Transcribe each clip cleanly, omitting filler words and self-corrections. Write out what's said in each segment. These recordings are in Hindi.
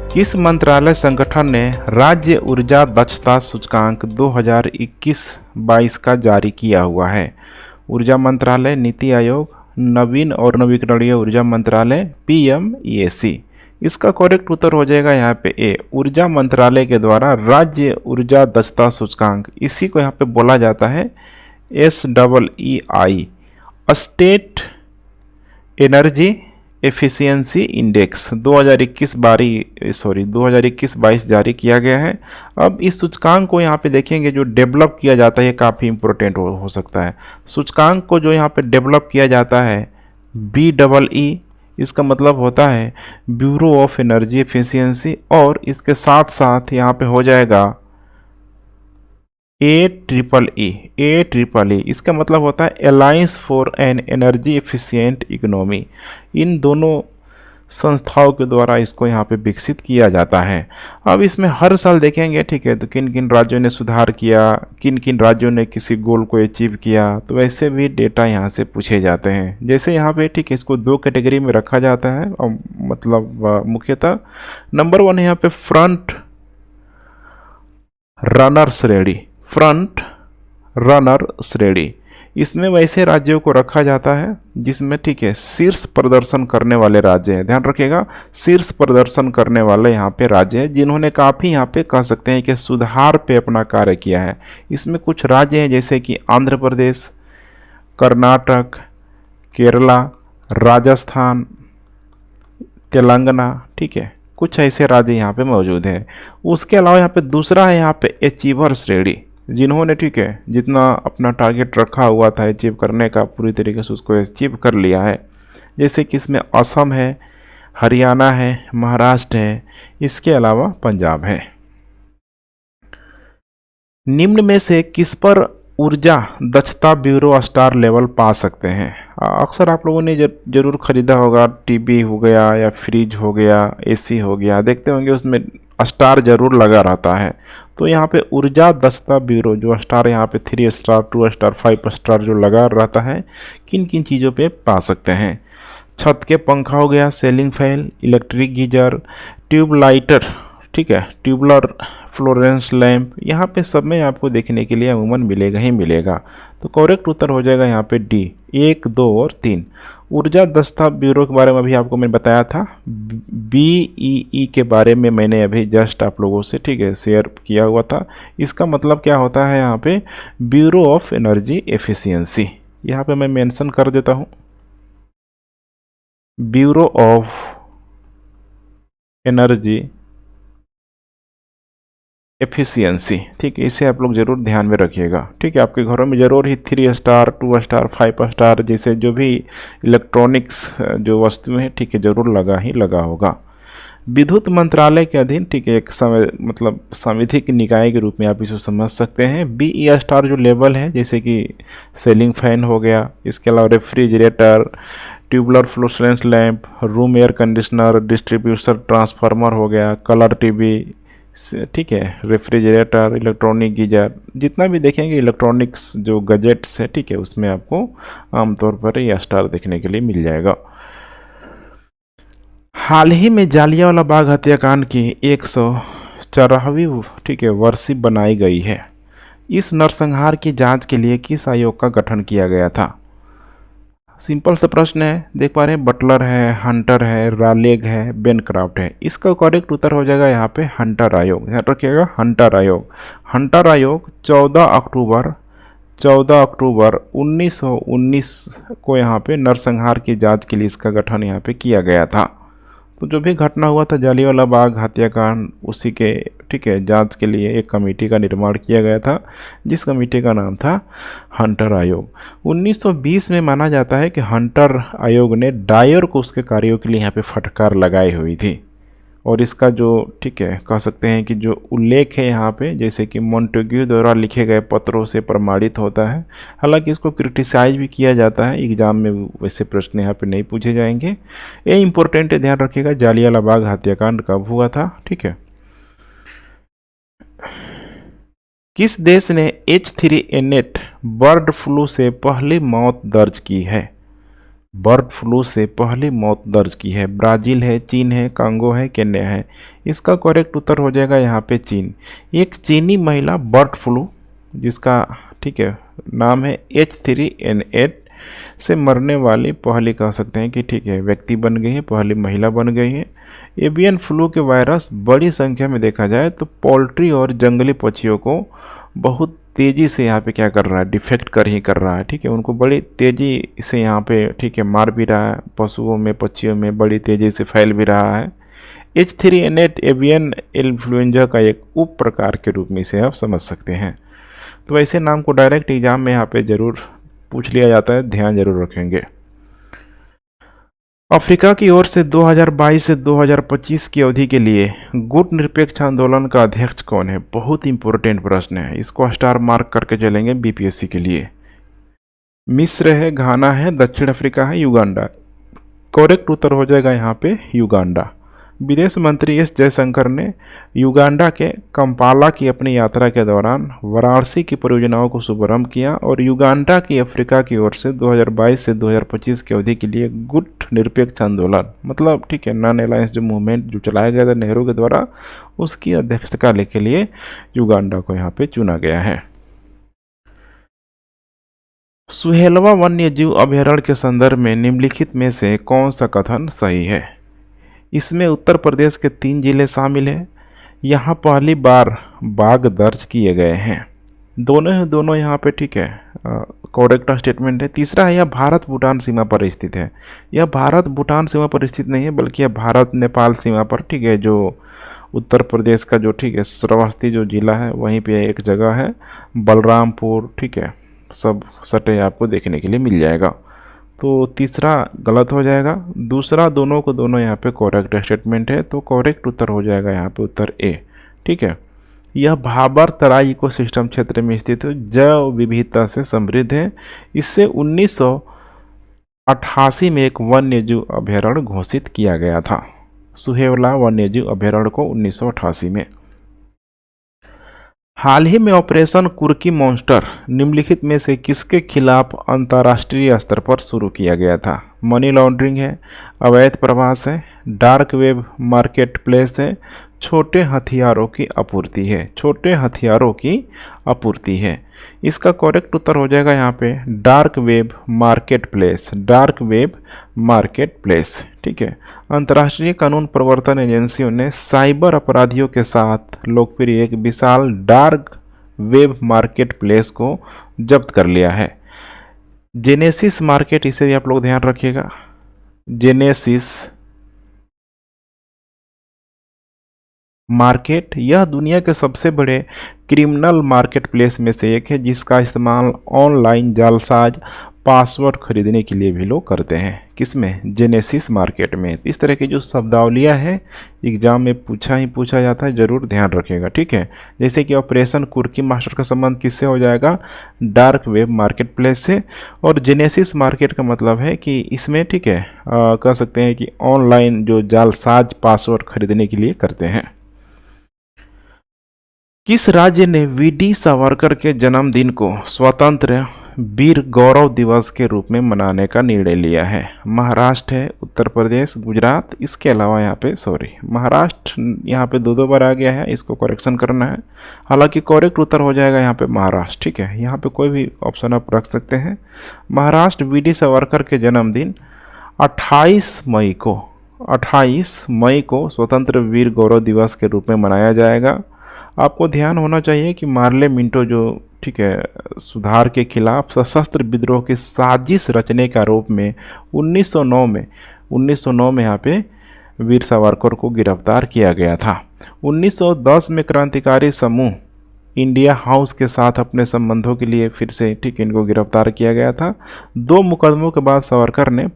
किस मंत्रालय संगठन ने राज्य ऊर्जा दक्षता सूचकांक 2021-22 का जारी किया हुआ है? ऊर्जा मंत्रालय, नीति आयोग, नवीन और नवीकरणीय ऊर्जा मंत्रालय, PMEAC। इसका करेक्ट उत्तर हो जाएगा यहाँ पे ए, ऊर्जा मंत्रालय के द्वारा राज्य ऊर्जा दक्षता सूचकांक, इसी को यहाँ पे बोला जाता है SEEI, state energy efficiency index 2021-22 जारी किया गया है। अब इस सूचकांक को यहाँ पे देखेंगे, जो डेवलप किया जाता है, काफ़ी इंपॉर्टेंट हो सकता है। सूचकांक को जो यहाँ पे डेवलप किया जाता है BEE, इसका मतलब होता है ब्यूरो ऑफ एनर्जी एफिशिएंसी, और इसके साथ साथ यहाँ पे हो जाएगा AEEE, इसका मतलब होता है alliance for an energy efficient economy. इन दोनों संस्थाओं के द्वारा इसको यहाँ पे विकसित किया जाता है। अब इसमें हर साल देखेंगे, ठीक है, तो किन किन राज्यों ने सुधार किया, किन किन राज्यों ने किसी गोल को अचीव किया, तो वैसे भी डेटा यहाँ से पूछे जाते हैं। जैसे यहाँ पे, ठीक है, इसको दो कैटेगरी में रखा जाता है, और मतलब मुख्यतः नंबर 1 यहाँ पे फ्रंट रनर श्रेणी, इसमें वैसे राज्यों को रखा जाता है जिसमें, ठीक है, शीर्ष प्रदर्शन करने वाले राज्य हैं। ध्यान रखिएगा, शीर्ष प्रदर्शन करने वाले यहाँ पे राज्य हैं जिन्होंने काफ़ी यहाँ पे कह सकते हैं कि सुधार पे अपना कार्य किया है। इसमें कुछ राज्य हैं जैसे कि आंध्र प्रदेश, कर्नाटक, केरला, राजस्थान, तेलंगाना, ठीक है, कुछ ऐसे राज्य यहाँ पे मौजूद हैं। उसके अलावा यहाँ पे दूसरा है यहाँ पे अचीवर श्रेणी, जिन्होंने, ठीक है, जितना अपना टारगेट रखा हुआ था अचीव करने का, पूरी तरीके से उसको अचीव कर लिया है। जैसे कि इसमें असम है, हरियाणा है, महाराष्ट्र है, इसके अलावा पंजाब है। निम्न में से किस पर ऊर्जा दक्षता ब्यूरो स्टार लेवल पा सकते हैं? अक्सर आप लोगों ने जरूर खरीदा होगा, टीवी हो गया या फ्रिज हो गया, एसी हो गया, देखते होंगे उसमें स्टार जरूर लगा रहता है। तो यहाँ पे ऊर्जा दक्षता ब्यूरो जो स्टार यहाँ पे 3 स्टार, 2 स्टार, 5 स्टार जो लगा रहता है, किन किन चीज़ों पे पा सकते हैं? छत के पंखा हो गया, ceiling fan, electric geyser, tube lighter, ठीक है, ट्यूबलर फ्लोरेंस लैंप, यहाँ पे सब में आपको देखने के लिए अमूमन मिलेगा ही मिलेगा। तो करेक्ट उत्तर हो जाएगा यहाँ पे डी, 1, 2 और 3। ऊर्जा दक्षता ब्यूरो के बारे में अभी आपको मैंने बताया था, BEE के बारे में मैंने अभी जस्ट आप लोगों से, ठीक है, शेयर किया हुआ था। इसका मतलब क्या होता है यहाँ पे, ब्यूरो ऑफ एनर्जी एफिशिएंसी, यहाँ पे मैं मेंशन कर देता हूँ, ब्यूरो ऑफ एनर्जी एफिशिएंसी, ठीक है, इसे आप लोग जरूर ध्यान में रखिएगा। ठीक है, आपके घरों में जरूर ही 3 स्टार, 2 स्टार, 5 स्टार जैसे जो भी इलेक्ट्रॉनिक्स जो वस्तुएं हैं, ठीक है, जरूर लगा होगा। विद्युत मंत्रालय के अधीन, ठीक है, एक मतलब संविधिक निकाय के रूप में आप इसे समझ सकते हैं। BE स्टार जो लेवल है, जैसे कि सीलिंग फैन हो गया, इसके अलावा refrigerator, tubular fluorescence lamp, room air conditioner, distributor transformer हो गया, कलर टीवी, ठीक है, रेफ्रिजरेटर, इलेक्ट्रॉनिक गीजर, जितना भी देखेंगे इलेक्ट्रॉनिक्स जो गैजेट्स है, ठीक है, उसमें आपको आमतौर पर ये स्टार देखने के लिए मिल जाएगा। हाल ही में जालियांवाला बाग हत्याकांड की 104वीं, ठीक है, वर्षी बनाई गई है। इस नरसंहार की जांच के लिए किस आयोग का गठन किया गया था? सिंपल सा प्रश्न है, देख पा रहे हैं, बटलर है, हंटर है, रालेग है, बेनक्राफ्ट है। इसका करेक्ट उत्तर हो जाएगा यहाँ पे हंटर आयोग। ध्यान रखिएगा, हंटर आयोग 14 अक्टूबर 1919 को यहाँ पे नरसंहार की जांच के लिए इसका गठन यहाँ पे किया गया था। तो जो भी घटना हुआ था जालियांवाला बाग हत्याकांड, उसी के, ठीक है, जांच के लिए एक कमेटी का निर्माण किया गया था, जिस कमेटी का नाम था हंटर आयोग। 1920 में माना जाता है कि हंटर आयोग ने डायर को उसके कार्यों के लिए यहाँ पे फटकार लगाई हुई थी। और इसका जो, ठीक है, कह सकते हैं कि जो उल्लेख है यहाँ पे, जैसे कि मोंटेग्यू द्वारा लिखे गए पत्रों से प्रमाणित होता है। हालांकि इसको क्रिटिसाइज भी किया जाता है, एग्जाम में वैसे प्रश्न यहाँ पे नहीं पूछे जाएंगे। ये इंपॉर्टेंट है, ध्यान रखिएगा, जालियांवाला बाग हत्याकांड कब हुआ था। ठीक है, किस देश ने H3N8 बर्ड फ्लू से पहली मौत दर्ज की है? बर्ड फ्लू से पहली मौत दर्ज की है? ब्राज़ील है, चीन है, कांगो है, केन्या है? इसका करेक्ट उत्तर हो जाएगा यहाँ पे चीन। एक चीनी महिला बर्ड फ्लू, जिसका ठीक है नाम है H3N8, से मरने वाली पहली कह सकते हैं कि ठीक है व्यक्ति बन गई है, पहली महिला बन गई है। एवियन फ्लू के वायरस बड़ी संख्या में देखा जाए तो पोल्ट्री और जंगली पक्षियों को बहुत तेज़ी से यहाँ पे क्या कर रहा है, डिफेक्ट कर रहा है। ठीक है, उनको बड़ी तेज़ी से यहाँ पे ठीक है मार भी रहा है, पशुओं में पक्षियों में बड़ी तेज़ी से फैल भी रहा है। H3N8 एवियन इन्फ्लुएंजा का एक उप प्रकार के रूप में इसे आप समझ सकते हैं। तो ऐसे नाम को डायरेक्ट एग्जाम में यहाँ पे ज़रूर पूछ लिया जाता है, ध्यान जरूर रखेंगे। अफ्रीका की ओर से 2022 से 2025 की अवधि के लिए गुट निरपेक्ष आंदोलन का अध्यक्ष कौन है? बहुत इंपॉर्टेंट प्रश्न है, इसको स्टार मार्क करके चलेंगे बीपीएससी के लिए। मिस्र है, घाना है, दक्षिण अफ्रीका है, युगांडा? करेक्ट उत्तर हो जाएगा यहाँ पे युगांडा। विदेश मंत्री एस जयशंकर ने युगांडा के कंपाला की अपनी यात्रा के दौरान वाराणसी की परियोजनाओं को शुभारंभ किया और युगांडा की अफ्रीका की ओर से 2022 से 2025 की अवधि के लिए गुट निरपेक्ष आंदोलन, मतलब ठीक है नॉन अलायंस जो मूवमेंट जो चलाया गया था नेहरू के द्वारा, उसकी अध्यक्षता के लिए युगांडा को यहाँ पे चुना गया है। सुहेलवा वन्य जीव अभयारण्य के संदर्भ में निम्नलिखित में से कौन सा कथन सही है? इसमें उत्तर प्रदेश के 3 जिले शामिल हैं। यहाँ पहली बार बाघ दर्ज किए गए हैं। दोनों यहाँ पे ठीक है करेक्ट स्टेटमेंट है। तीसरा है यह भारत भूटान सीमा पर स्थित है। यह भारत भूटान सीमा पर स्थित नहीं है, बल्कि यह भारत नेपाल सीमा पर ठीक है, जो उत्तर प्रदेश का जो ठीक है श्रावस्ती जो जिला है वहीं पे एक जगह है बलरामपुर। ठीक है, सब सटे आपको देखने के लिए मिल जाएगा। तो तीसरा गलत हो जाएगा, दूसरा दोनों को दोनों यहाँ पे करेक्ट स्टेटमेंट है, तो करेक्ट उत्तर हो जाएगा यहाँ पे उत्तर ए। ठीक है, यह भाबर तराई इकोसिस्टम क्षेत्र में स्थित है, जैव विविधता से समृद्ध है। इससे 1988 में एक वन्यजीव अभयारण्य घोषित किया गया था, सुहेवला वन्यजीव अभयारण्य को 1988 में। हाल ही में ऑपरेशन कुर्की मॉन्स्टर निम्नलिखित में से किसके खिलाफ अंतर्राष्ट्रीय स्तर पर शुरू किया गया था? मनी लॉन्ड्रिंग है, अवैध प्रवास है, डार्क वेब मार्केट प्लेस है, छोटे हथियारों की आपूर्ति है। छोटे हथियारों की आपूर्ति है। इसका करेक्ट उत्तर हो जाएगा यहाँ पे dark web market place. Dark web market place. ठीक है, अंतर्राष्ट्रीय कानून प्रवर्तन एजेंसियों ने साइबर अपराधियों के साथ लोकप्रिय एक विशाल डार्क वेब मार्केट प्लेस को जब्त कर लिया है। जेनेसिस मार्केट, इसे भी आप लोग ध्यान रखिएगा। जेनेसिस मार्केट यह दुनिया के सबसे बड़े क्रिमिनल मार्केट प्लेस में से एक है, जिसका इस्तेमाल ऑनलाइन जालसाज पासवर्ड खरीदने के लिए भी लोग करते हैं। किसमें? जेनेसिस मार्केट में। इस तरह की जो शब्दावलियाँ है एग्जाम में पूछा जाता है, ज़रूर ध्यान रखिएगा। ठीक है, जैसे कि ऑपरेशन कुर्की मास्टर का संबंध किससे हो जाएगा? डार्क वेब मार्केट प्लेस से। और जेनेसिस मार्केट का मतलब है कि इसमें ठीक है कह सकते हैं कि ऑनलाइन जो जालसाज पासवर्ड खरीदने के लिए करते हैं। किस राज्य ने वीडी सावरकर के जन्मदिन को स्वतंत्र वीर गौरव दिवस के रूप में मनाने का निर्णय लिया है? महाराष्ट्र है, उत्तर प्रदेश, गुजरात। इसके अलावा यहाँ पे महाराष्ट्र यहाँ पे दो बार आ गया है, इसको करेक्शन करना है। हालांकि करेक्ट उत्तर हो जाएगा यहाँ पे महाराष्ट्र। ठीक है, यहाँ पे कोई भी ऑप्शन आप रख सकते हैं। महाराष्ट्र वीडी सावरकर के जन्मदिन 28 मई को स्वतंत्र वीर गौरव दिवस के रूप में मनाया जाएगा। आपको ध्यान होना चाहिए कि मार्ले मिंटो जो ठीक है सुधार के खिलाफ सशस्त्र विद्रोह की साजिश रचने के आरोप में 1909 में यहाँ पे वीर सावरकर को गिरफ्तार किया गया था। 1910 में क्रांतिकारी समूह इंडिया हाउस के साथ अपने संबंधों के लिए फिर से ठीक इनको गिरफ्तार किया गया था। 2 मुकदमों के बाद सावरकर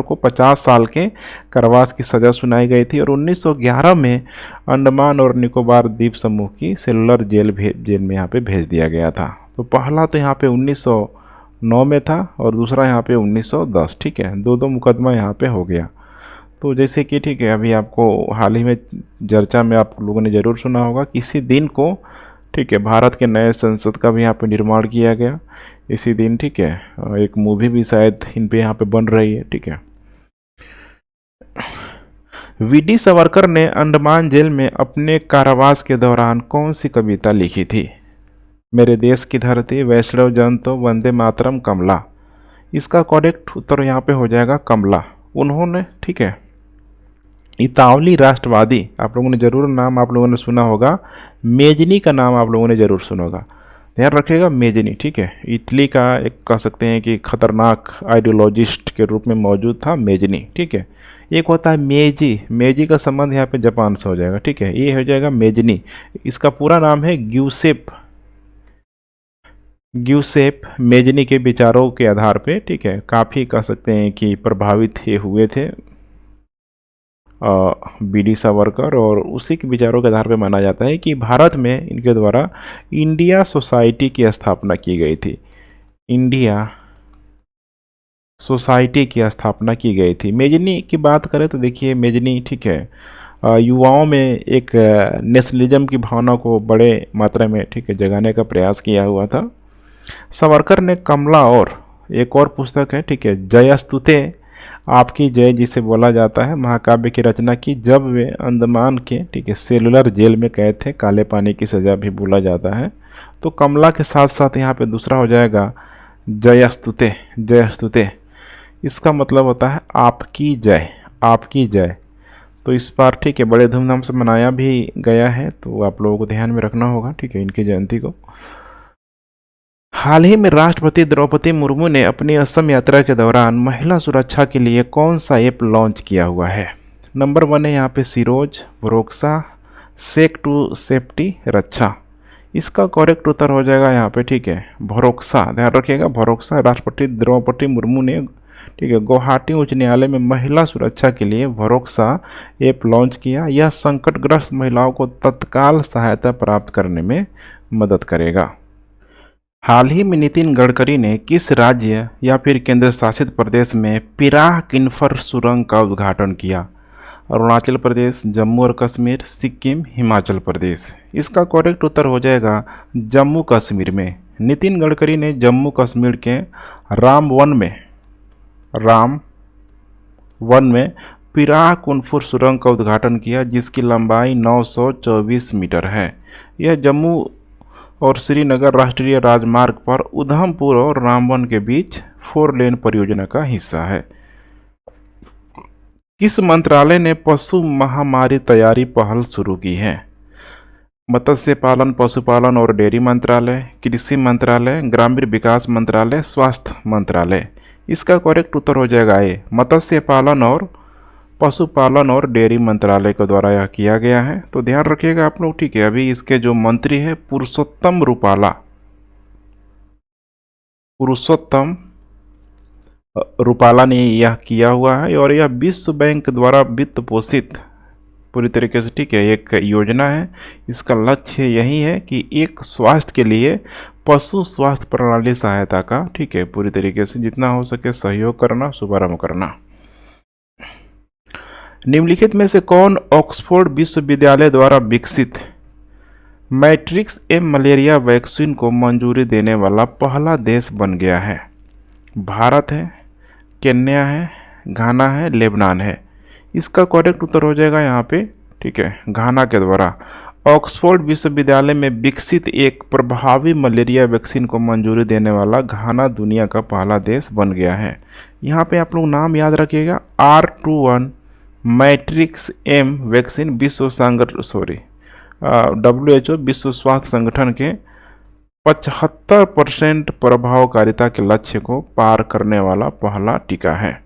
को 50 साल के कारावास की सज़ा सुनाई गई थी और 1911 में अंडमान और निकोबार द्वीप समूह की सेलुलर जेल में यहाँ पे भेज दिया गया था। तो पहला तो यहाँ पे 1909 में था और दूसरा यहाँ पे 1910। ठीक है, 2 मुकदमा यहाँ पे हो गया। तो जैसे कि ठीक है अभी आपको हाल ही में चर्चा में आप लोगों ने ज़रूर सुना होगा, किसी दिन को ठीक है। भारत के नए संसद का भी यहाँ पे निर्माण किया गया इसी दिन, ठीक है। एक मूवी भी शायद इन पे यहाँ पे बन रही है, ठीक है। वीडी सावरकर ने अंडमान जेल में अपने कारावास के दौरान कौन सी कविता लिखी थी? मेरे देश की धरती, वैष्णव जन तो, वंदे मातरम, कमला। इसका करेक्ट उत्तर यहाँ पे हो जाएगा कमला। उन्होंने, ठीक है, इतावली राष्ट्रवादी, आप लोगों ने जरूर नाम आप लोगों ने सुना होगा, मेजनी का नाम आप लोगों ने जरूर सुना होगा, ध्यान रखिएगा, मेजनी, ठीक है। इटली का एक कह सकते हैं कि खतरनाक आइडियोलॉजिस्ट के रूप में मौजूद था मेजनी, ठीक है। एक होता है मेजी, मेजी का संबंध यहाँ पे जापान से हो जाएगा, ठीक है। ये हो जाएगा मेजनी। इसका पूरा नाम है ग्यूसेप, ग्यूसेप मेजनी के विचारों के आधार पे, ठीक है, काफ़ी कह सकते हैं कि प्रभावित ये हुए थे वीडी सावरकर, और उसी के विचारों के आधार पर माना जाता है कि भारत में इनके द्वारा इंडिया सोसाइटी की स्थापना की गई थी। इंडिया सोसाइटी की स्थापना की गई थी। मेजनी की बात करें तो देखिए मेजनी, ठीक है, युवाओं में एक नेशनलिज्म की भावना को बड़े मात्रा में, ठीक है, जगाने का प्रयास किया हुआ था। सावरकर ने कमला और एक और पुस्तक है, ठीक है, जयस्तुते आपकी जय, जिसे बोला जाता है, महाकाव्य की रचना की जब वे अंडमान के, ठीक है, सेलुलर जेल में कैद थे, काले पानी की सज़ा भी बोला जाता है। तो कमला के साथ साथ यहाँ पे दूसरा हो जाएगा जयस्तुते, जयस्तुते। इसका मतलब होता है आपकी जय, आपकी जय। तो इस बार, ठीक है, बड़े धूमधाम से मनाया भी गया है, तो आप लोगों को ध्यान में रखना होगा, ठीक है, इनकी जयंती को। हाल ही में राष्ट्रपति द्रौपदी मुर्मू ने अपनी असम यात्रा के दौरान महिला सुरक्षा के लिए कौन सा ऐप लॉन्च किया हुआ है? नंबर 1 है यहाँ पे सिरोज, भरोसा, सेक टू सेफ्टी, रक्षा। इसका करेक्ट उत्तर हो जाएगा यहाँ पे, ठीक है, भरोसा। ध्यान रखिएगा, भरोसा। राष्ट्रपति द्रौपदी मुर्मू ने, ठीक है, गुवाहाटी उच्च न्यायालय में महिला सुरक्षा के लिए भरोसा ऐप लॉन्च किया। यह संकटग्रस्त महिलाओं को तत्काल सहायता प्राप्त करने में मदद करेगा। हाल ही में नितिन गडकरी ने किस राज्य या फिर केंद्र शासित प्रदेश में पिराह किन्फर सुरंग का उद्घाटन किया? अरुणाचल प्रदेश, जम्मू और कश्मीर, सिक्किम, हिमाचल प्रदेश। इसका करेक्ट उत्तर हो जाएगा जम्मू कश्मीर में। नितिन गडकरी ने जम्मू कश्मीर के रामवन में पिराह कुनफुर सुरंग का उद्घाटन किया, जिसकी लंबाई 924 मीटर है। यह जम्मू और श्रीनगर राष्ट्रीय राजमार्ग पर उधमपुर और रामबन के बीच 4 लेन परियोजना का हिस्सा है। किस मंत्रालय ने पशु महामारी तैयारी पहल शुरू की है? मत्स्य पालन, पशुपालन और डेयरी मंत्रालय, कृषि मंत्रालय, ग्रामीण विकास मंत्रालय, स्वास्थ्य मंत्रालय। इसका करेक्ट उत्तर हो जाएगा ए, मत्स्य पालन और पशुपालन और डेयरी मंत्रालय के द्वारा यह किया गया है। तो ध्यान रखिएगा आप लोग, ठीक है। अभी इसके जो मंत्री है पुरुषोत्तम रूपाला ने यह किया हुआ है, और यह विश्व बैंक द्वारा वित्त पोषित पूरी तरीके से, ठीक है, एक योजना है। इसका लक्ष्य यही है कि एक स्वास्थ्य के लिए पशु स्वास्थ्य प्रणाली सहायता का, ठीक है, पूरी तरीके से जितना हो सके सहयोग करना, शुभारंभ करना। निम्नलिखित में से कौन ऑक्सफोर्ड विश्वविद्यालय द्वारा विकसित मैट्रिक्स एम मलेरिया वैक्सीन को मंजूरी देने वाला पहला देश बन गया है? भारत है, केन्या है, घाना है, लेबनान है। इसका करेक्ट उत्तर हो जाएगा यहाँ पे, ठीक है, घाना के द्वारा ऑक्सफोर्ड विश्वविद्यालय में विकसित एक प्रभावी मलेरिया वैक्सीन को मंजूरी देने वाला घाना दुनिया का पहला देश बन गया है। यहाँ पे आप लोग नाम याद रखिएगा, R21 matrix M vaccine WHO विश्व स्वास्थ्य संगठन के 75% प्रभावकारिता के लक्ष्य को पार करने वाला पहला टीका है।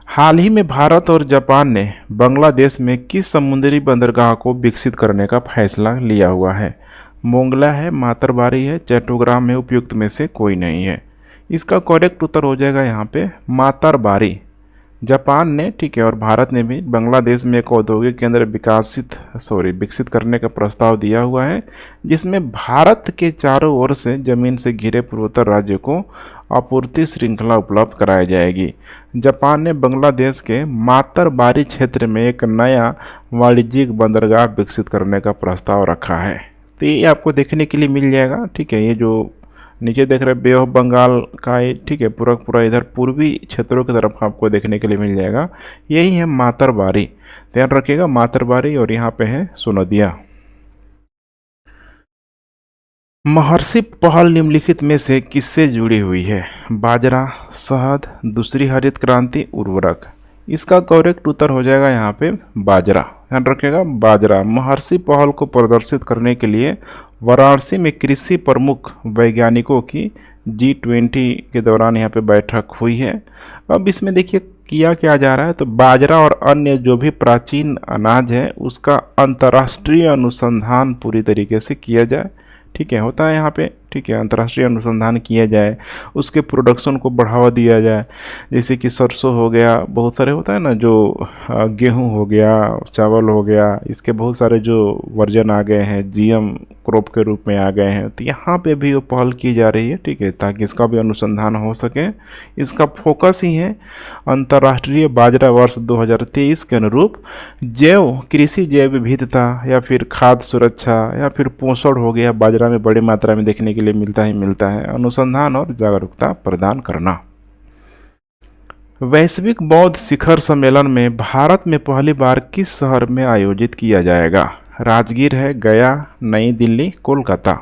हाल ही में भारत और जापान ने बांग्लादेश में किस समुद्री बंदरगाह को विकसित करने का फैसला लिया हुआ है? मोंगला है, मातरबारी है, चट्टोग्राम है, उपयुक्त में से कोई नहीं है। इसका करेक्ट उत्तर हो जाएगा यहाँ पे मातरबारी। जापान ने, ठीक है, और भारत ने भी बांग्लादेश में एक औद्योगिक केंद्र विकसित करने का प्रस्ताव दिया हुआ है, जिसमें भारत के चारों ओर से जमीन से घिरे पूर्वोत्तर राज्य को आपूर्ति श्रृंखला उपलब्ध कराई जाएगी। जापान ने बांग्लादेश के मातरबारी क्षेत्र में एक नया वाणिज्यिक बंदरगाह विकसित करने का प्रस्ताव रखा है। तो ये आपको देखने के लिए मिल जाएगा, ठीक है। ये जो नीचे देख रहे बे ऑफ बंगाल का है, ठीक है, पूरा पूरा इधर पूर्वी क्षेत्रों की तरफ आपको देखने के लिए मिल जाएगा। यही है मातरबारी, ध्यान रखिएगा, मातरबारी, और यहाँ पे है सोनदिया। महर्षि पहल निम्नलिखित में से किससे जुड़ी हुई है? बाजरा, शहद, दूसरी हरित क्रांति, उर्वरक। इसका करेक्ट उत्तर हो जाएगा यहाँ पे बाजरा, ध्यान रखिएगा, बाजरा। महर्षि पहल को प्रदर्शित करने के लिए वाराणसी में कृषि प्रमुख वैज्ञानिकों की G20 के दौरान यहाँ पे बैठक हुई है। अब इसमें देखिए किया क्या जा रहा है, तो बाजरा और अन्य जो भी प्राचीन अनाज है उसका अंतर्राष्ट्रीय अनुसंधान पूरी तरीके से किया जाए, ठीक है, होता है यहाँ पे, ठीक है, अंतर्राष्ट्रीय अनुसंधान किया जाए, उसके प्रोडक्शन को बढ़ावा दिया जाए। जैसे कि सरसों हो गया, बहुत सारे होता है ना, जो गेहूं हो गया, चावल हो गया, इसके बहुत सारे जो वर्जन आ गए हैं, जीएम क्रॉप के रूप में आ गए हैं, तो यहाँ पे भी वो पहल की जा रही है, ठीक है, ताकि इसका भी अनुसंधान हो सके। इसका फोकस ही है अंतर्राष्ट्रीय बाजरा वर्ष 2023 के अनुरूप जैव कृषि, जैव विविधता, या फिर खाद्य सुरक्षा, या फिर पोषण हो गया, बाजरा में बड़ी मात्रा में देखने के लिए मिलता है, अनुसंधान और जागरूकता प्रदान करना। वैश्विक बौद्ध शिखर सम्मेलन में भारत में पहली बार किस शहर में आयोजित किया जाएगा? राजगीर है, गया, नई दिल्ली, कोलकाता।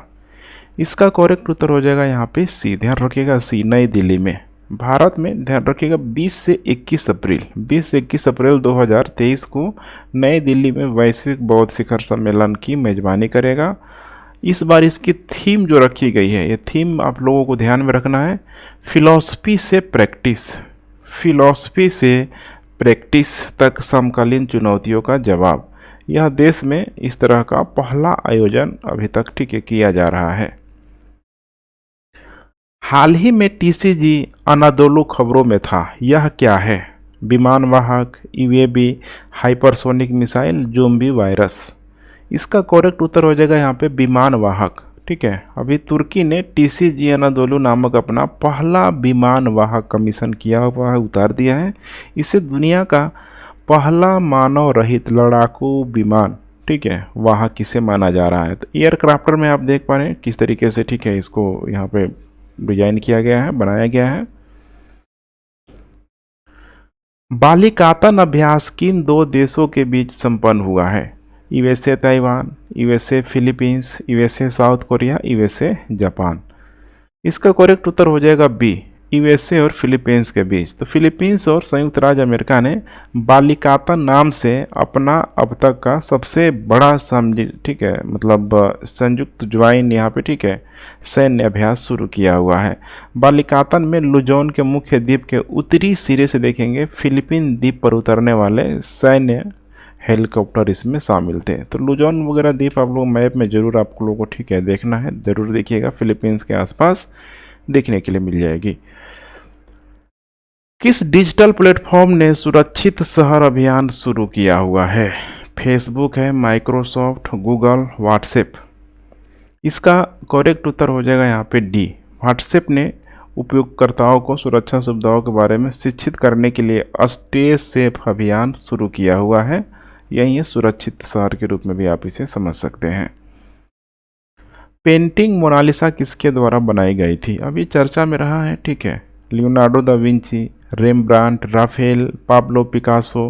इसका करेक्ट उत्तर हो जाएगा यहाँ पे सी, ध्यान रखिएगा, सी, नई दिल्ली में। भारत में ध्यान रखिएगा 20 से 21 अप्रैल 2023 को नई दिल्ली में वैश्विक बौद्ध शिखर सम्मेलन की मेजबानी करेगा। इस बार इसकी थीम जो रखी गई है, ये थीम आप लोगों को ध्यान में रखना है, फिलॉसफी से प्रैक्टिस तक समकालीन चुनौतियों का जवाब। यह देश में इस तरह का पहला आयोजन अभी तक, ठीक है, किया जा रहा है। हाल ही में टीसीजी अनादोलु खबरों में था, यह क्या है? विमान वाहक, UAV, hypersonic missile, zombie virus. इसका करेक्ट उत्तर हो जाएगा यहाँ पे विमान वाहक, ठीक है। अभी तुर्की ने टीसीजी अनादोलु नामक अपना पहला विमान वाहक का मिशन किया हुआ है, उतार दिया है। इसे दुनिया का पहला मानव रहित लड़ाकू विमान, ठीक है, वाहक किसे माना जा रहा है? तो एयरक्राफ्टर में आप देख पा रहे हैं किस तरीके से, ठीक है, इसको यहाँ पे डिजाइन किया गया है, बनाया गया है। बालिकातन अभ्यास किन दो देशों के बीच संपन्न हुआ है? USA Taiwan, USA Philippines, USA south Korea, USA Japan. इसका करेक्ट उत्तर हो जाएगा बी, यूएसए और फिलीपींस के बीच। तो फिलीपींस और संयुक्त राज्य अमेरिका ने बालिकातन नाम से अपना अब तक का सबसे बड़ा ठीक है, मतलब संयुक्त ज्वाइन यहाँ पे, ठीक है, सैन्य अभ्यास शुरू किया हुआ है। बालिकातन में लुजोन के मुख्य द्वीप के उत्तरी सिरे से देखेंगे फिलीपीन द्वीप पर उतरने वाले सैन्य हेलीकॉप्टर इसमें शामिल थे। तो लुजोन वगैरह द्वीप आप लोग मैप में जरूर आप लोगों को, ठीक है, देखना है, जरूर देखिएगा, फिलीपींस के आसपास देखने के लिए मिल जाएगी। किस डिजिटल प्लेटफॉर्म ने सुरक्षित शहर अभियान शुरू किया हुआ है? फेसबुक है, माइक्रोसॉफ्ट, गूगल, व्हाट्सएप। इसका करेक्ट उत्तर हो जाएगा यहाँ पे डी, व्हाट्सएप ने उपयोगकर्ताओं को सुरक्षा सुविधाओं के बारे में शिक्षित करने के लिए स्टे सेफ अभियान शुरू किया हुआ है। यही है सुरक्षित शहर के रूप में भी आप इसे समझ सकते हैं। पेंटिंग मोनालिसा किसके द्वारा बनाई गई थी? अभी चर्चा में रहा है, ठीक है, Leonardo da Vinci, Rembrandt, Raphael, Pablo Picasso.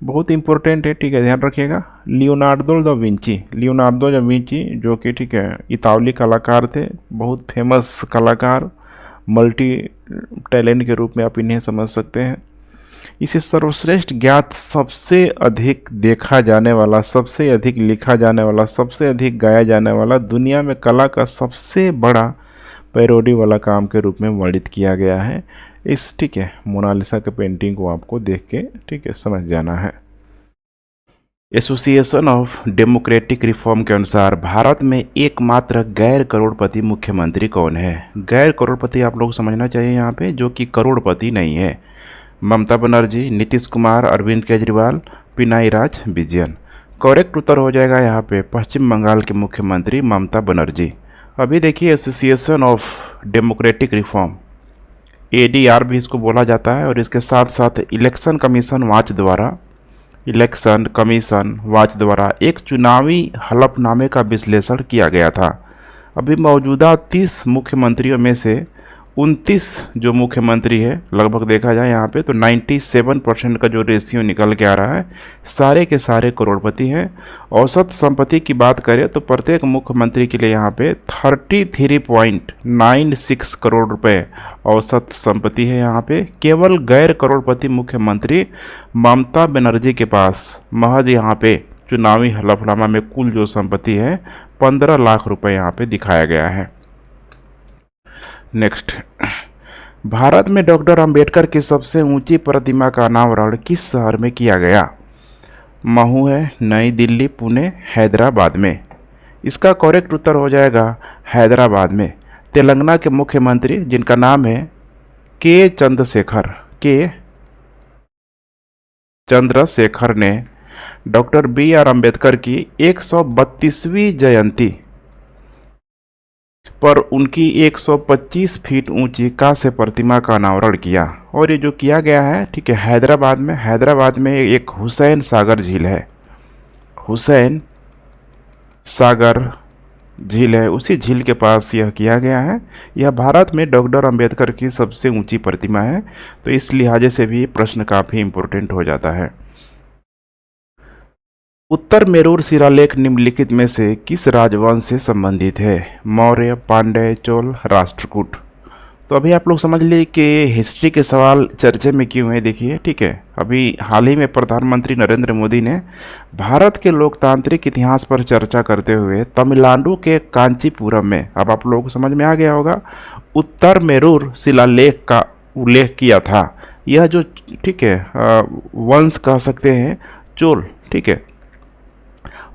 बहुत इंपॉर्टेंट है, ठीक है, ध्यान रखिएगा, लियोनार्डो दा विंची जो कि, ठीक है, इतालवी कलाकार थे, बहुत फेमस कलाकार, मल्टी टैलेंट के रूप में आप इन्हें समझ सकते हैं। इसे सर्वश्रेष्ठ ज्ञात, सबसे अधिक देखा जाने वाला, सबसे अधिक लिखा जाने वाला, सबसे अधिक गाया जाने वाला, दुनिया में कला का सबसे बड़ा पैरोडी वाला काम के रूप में वर्णित किया गया है इस, ठीक है, मोनालिसा के पेंटिंग को आपको देख के, ठीक है, समझ जाना है। एसोसिएशन ऑफ डेमोक्रेटिक रिफॉर्म के अनुसार भारत में एकमात्र गैर करोड़पति मुख्यमंत्री कौन है? गैर करोड़पति आप लोग समझना चाहिए यहाँ पे, जो कि करोड़पति नहीं है। ममता बनर्जी, नीतीश कुमार, अरविंद केजरीवाल, पिनाईराज विजयन। करेक्ट उत्तर हो जाएगा यहाँ पे पश्चिम बंगाल के मुख्यमंत्री ममता बनर्जी। अभी देखिए association of democratic reform, ADR भी इसको बोला जाता है। और इसके साथ साथ इलेक्शन कमीशन वाच द्वारा एक चुनावी हलफनामे का विश्लेषण किया गया था। अभी मौजूदा 30 मुख्यमंत्रियों में से 29 जो मुख्यमंत्री है, लगभग देखा जाए यहाँ पे तो 97% का जो रेशियो निकल के आ रहा है, सारे के सारे करोड़पति हैं। औसत संपत्ति की बात करें तो प्रत्येक मुख्यमंत्री के लिए यहाँ पे 33.96 करोड़ रुपए औसत संपत्ति है। यहाँ पे केवल गैर करोड़पति मुख्यमंत्री ममता बनर्जी के पास महज यहाँ पे चुनावी हलफनामा में कुल जो संपत्ति है 15 लाख रुपए यहाँ पे दिखाया गया है। नेक्स्ट, भारत में डॉक्टर अंबेडकर की सबसे ऊंची प्रतिमा का अनावरण किस शहर में किया गया? महू है, नई दिल्ली, पुणे, हैदराबाद में। इसका करेक्ट उत्तर हो जाएगा हैदराबाद में। तेलंगाना के मुख्यमंत्री जिनका नाम है के चंद्रशेखर ने डॉक्टर BR अंबेडकर की 132वीं जयंती पर उनकी 125 फीट ऊंची कांस्य प्रतिमा का अनावरण किया। और ये जो किया गया है, ठीक है, हैदराबाद में एक हुसैन सागर झील है, हुसैन सागर झील है, उसी झील के पास यह किया गया है। यह भारत में डॉक्टर अंबेडकर की सबसे ऊंची प्रतिमा है, तो इस लिहाजे से भी प्रश्न काफ़ी इम्पोर्टेंट हो जाता है। उत्तर मेरूर शिलालेख निम्नलिखित में से किस राजवंश से संबंधित है? मौर्य, पांड्य, चोल, राष्ट्रकूट। तो अभी आप लोग समझ लीजिए कि हिस्ट्री के सवाल चर्चे में क्यों है। देखिए, ठीक है, अभी हाल ही में प्रधानमंत्री नरेंद्र मोदी ने भारत के लोकतांत्रिक इतिहास पर चर्चा करते हुए तमिलनाडु के कांचीपुरम में, अब आप लोगों को समझ में आ गया होगा, उत्तर मेरूर शिलालेख का उल्लेख किया था। यह जो, ठीक है, वंश कह सकते हैं चोल, ठीक है,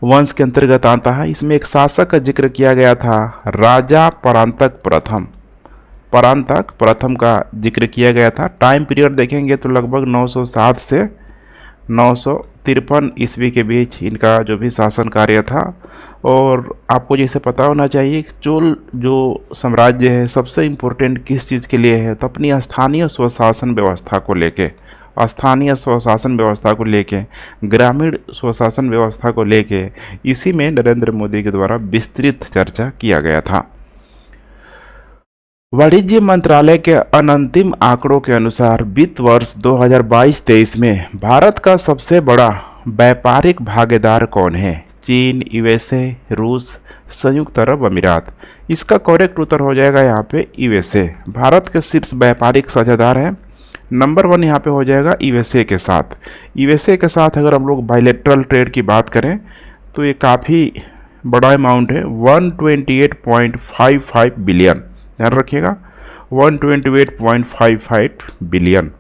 वंश के अंतर्गत आता है। इसमें एक शासक का जिक्र किया गया था, राजा परांतक प्रथम का जिक्र किया गया था। टाइम पीरियड देखेंगे तो लगभग 907 से 953 ईस्वी के बीच इनका जो भी शासन कार्य था। और आपको जैसे पता होना चाहिए कि चोल जो साम्राज्य है सबसे इम्पोर्टेंट किस चीज़ के लिए है, तो अपनी स्थानीय स्वशासन व्यवस्था को लेके, ग्रामीण स्वशासन व्यवस्था को लेके, इसी में नरेंद्र मोदी के द्वारा विस्तृत चर्चा किया गया था। वाणिज्य मंत्रालय के अनंतिम आंकड़ों के अनुसार वित्त वर्ष 2022-23 में भारत का सबसे बड़ा व्यापारिक भागीदार कौन है? चीन, USA, रूस, संयुक्त अरब अमीरात। इसका करेक्ट उत्तर हो जाएगा यहाँ पे USA। भारत के शीर्ष व्यापारिक साझेदार हैं। नंबर 1 यहाँ पे हो जाएगा USA के साथ अगर हम लोग बायलैटरल ट्रेड की बात करें तो ये काफ़ी बड़ा अमाउंट है, 128.55 बिलियन। ध्यान रखिएगा, 128.55 बिलियन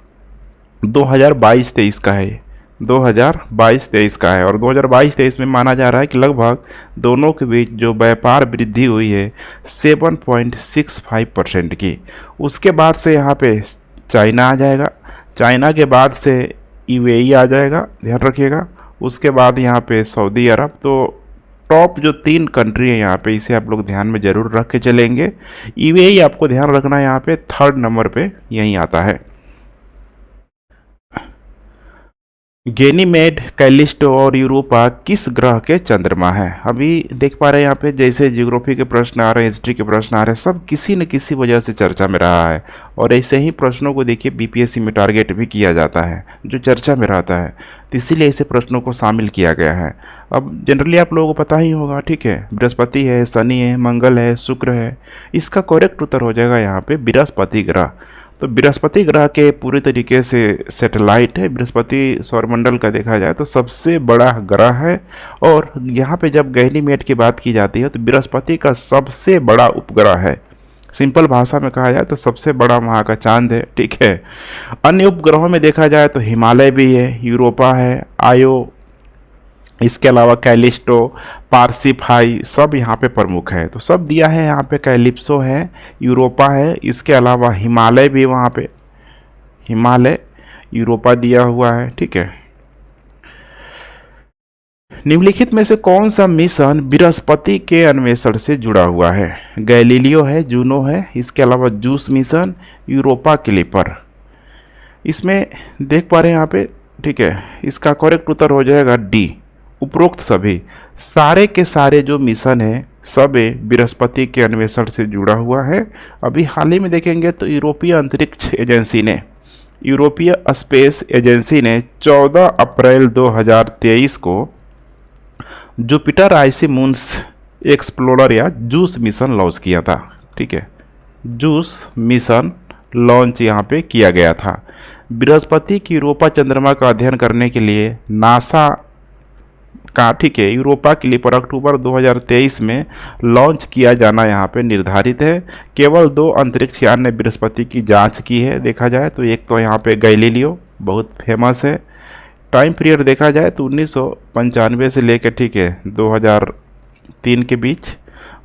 2022-23 का है, 2022-23 का है। और 2022-23 में माना जा रहा है कि लगभग दोनों के बीच जो व्यापार वृद्धि हुई है 7.65% की। उसके बाद से यहाँ पे चाइना आ जाएगा, चाइना के बाद से UAE आ जाएगा, ध्यान रखिएगा। उसके बाद यहाँ पे सऊदी अरब। तो टॉप जो 3 कंट्री है यहाँ पे, इसे आप लोग ध्यान में ज़रूर रख के चलेंगे। UAE आपको ध्यान रखना है, यहाँ पे 3rd नंबर पे यहीं आता है। गैनीमेड, कैलिस्टो और यूरोपा किस ग्रह के चंद्रमा है? अभी देख पा रहे हैं यहाँ पे, जैसे ज्योग्राफी के प्रश्न आ रहे हैं, हिस्ट्री के प्रश्न आ रहे हैं, सब किसी न किसी वजह से चर्चा में रहा है। और ऐसे ही प्रश्नों को देखिए BPSC में टारगेट भी किया जाता है जो चर्चा में रहता है, तो इसीलिए ऐसे प्रश्नों को शामिल किया गया है। अब जनरली आप लोगों को पता ही होगा, ठीक है, बृहस्पति है, शनि है, मंगल है, शुक्र है। इसका करेक्ट उत्तर हो जाएगा यहाँ पे बृहस्पति ग्रह। तो बृहस्पति ग्रह के पूरी तरीके से सैटेलाइट है। बृहस्पति सौरमंडल का देखा जाए तो सबसे बड़ा ग्रह है। और यहाँ पे जब गैनीमेड की बात की जाती है तो बृहस्पति का सबसे बड़ा उपग्रह है। सिंपल भाषा में कहा जाए तो सबसे बड़ा वहाँ का चांद है, ठीक है। अन्य उपग्रहों में देखा जाए तो हिमालय भी है, यूरोपा है, आयो, इसके अलावा कैलिस्टो, पार्सिफाई, सब यहाँ पे प्रमुख है। तो सब दिया है यहाँ पे, कैलिप्सो है, यूरोपा है, इसके अलावा हिमालय भी वहाँ पे, हिमालय यूरोपा दिया हुआ है, ठीक है। निम्नलिखित में से कौन सा मिशन बृहस्पति के अन्वेषण से जुड़ा हुआ है? गैलीलियो है, जूनो है, इसके अलावा जूस मिशन, यूरोपा क्लिपर। इसमें देख पा रहे हैं यहाँ पे, ठीक है, इसका करेक्ट उत्तर हो जाएगा डी, उपरोक्त सभी। सारे के सारे जो मिशन है सब बृहस्पति के अन्वेषण से जुड़ा हुआ है। अभी हाल ही में देखेंगे तो यूरोपीय अंतरिक्ष एजेंसी ने, यूरोपीय स्पेस एजेंसी ने 14 अप्रैल 2023 को जुपिटर आइसी मून्स एक्सप्लोरर या जूस मिशन लॉन्च किया था। ठीक है, जूस मिशन लॉन्च यहाँ पे किया गया था। बृहस्पति की यूरोपा चंद्रमा का अध्ययन करने के लिए नासा का, ठीक है, यूरोपा क्लिपर अक्टूबर 2023 में लॉन्च किया जाना यहाँ पे निर्धारित है। केवल 2 अंतरिक्ष यान ने बृहस्पति की जांच की है देखा जाए तो। एक तो यहाँ पे गैलीलियो बहुत फेमस है। टाइम पीरियड देखा जाए तो 1995 से लेकर, ठीक है, 2003 के बीच।